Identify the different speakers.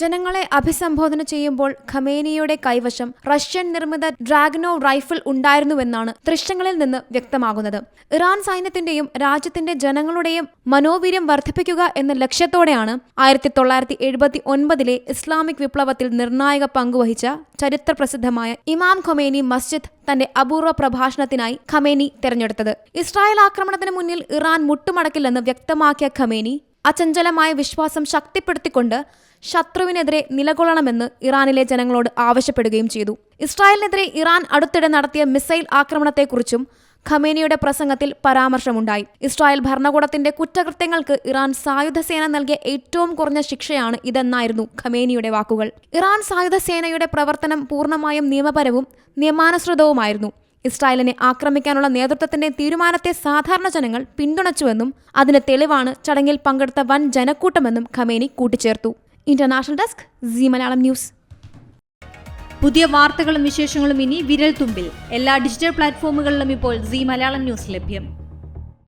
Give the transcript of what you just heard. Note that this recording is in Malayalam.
Speaker 1: ജനങ്ങളെ അഭിസംബോധന ചെയ്യുമ്പോൾ ഖമേനിയുടെ കൈവശം റഷ്യൻ നിർമ്മിത ഡ്രാഗനോവ് റൈഫിൾ ഉണ്ടായിരുന്നുവെന്നാണ് ദൃശ്യങ്ങളിൽ നിന്ന് വ്യക്തമാകുന്നത്. ഇറാൻ സൈന്യത്തിന്റെയും രാജ്യത്തിന്റെ ജനങ്ങളുടെയും മനോവീര്യം വർദ്ധിപ്പിക്കുക എന്ന ലക്ഷ്യത്തോടെയാണ് 1979 ഇസ്ലാമിക് വിപ്ലവത്തിൽ നിർണായക പങ്കുവഹിച്ച ചരിത്രപ്രസിദ്ധമായ ഇമാം ഖൊമേനി മസ്ജിദ് തന്റെ അപൂർവ പ്രഭാഷണത്തിനായി ഖമേനി തെരഞ്ഞെടുത്തത്. ഇസ്രായേൽ ആക്രമണത്തിന് മുന്നിൽ ഇറാൻ മുട്ടുമടക്കില്ലെന്ന് വ്യക്തമാക്കിയ ഖമേനി അചഞ്ചലമായ വിശ്വാസം ശക്തിപ്പെടുത്തിക്കൊണ്ട് ശത്രുവിനെതിരെ നിലകൊള്ളണമെന്ന് ഇറാനിലെ ജനങ്ങളോട് ആവശ്യപ്പെടുകയും ചെയ്തു. ഇസ്രായേലിനെതിരെ ഇറാൻ അടുത്തിടെ നടത്തിയ മിസൈൽ ആക്രമണത്തെക്കുറിച്ചും ഖമേനിയുടെ പ്രസംഗത്തിൽ പരാമർശമുണ്ടായി. ഇസ്രായേൽ ഭരണകൂടത്തിന്റെ കുറ്റകൃത്യങ്ങൾക്ക് ഇറാൻ സായുധ സേന നൽകിയ ഏറ്റവും കുറഞ്ഞ ശിക്ഷയാണ് ഇതെന്നായിരുന്നു ഖമേനിയുടെ വാക്കുകൾ. ഇറാൻ സായുധ സേനയുടെ പ്രവർത്തനം പൂർണ്ണമായും നിയമപരവും നിയമാനുസൃതവുമായിരുന്നു. ഇസ്രായേലിനെ ആക്രമിക്കാനുള്ള നേതൃത്വത്തിന്റെ തീരുമാനത്തെ സാധാരണ ജനങ്ങൾ പിന്തുണച്ചുവെന്നും അതിന് തെളിവാണ് ചടങ്ങിൽ പങ്കെടുത്ത വൻ ജനക്കൂട്ടമെന്നും ഖമേനി കൂട്ടിച്ചേർത്തു. International desk, Zee Malayalam news.
Speaker 2: പുതിയ വാർത്തകളും വിശേഷങ്ങളും ഇനി വിരൽ തുമ്പിൽ. എല്ലാ ഡിജിറ്റൽ പ്ലാറ്റ്ഫോമുകളിലും ഇപ്പോൾ സീ മലയാളം ന്യൂസ് ലഭ്യം.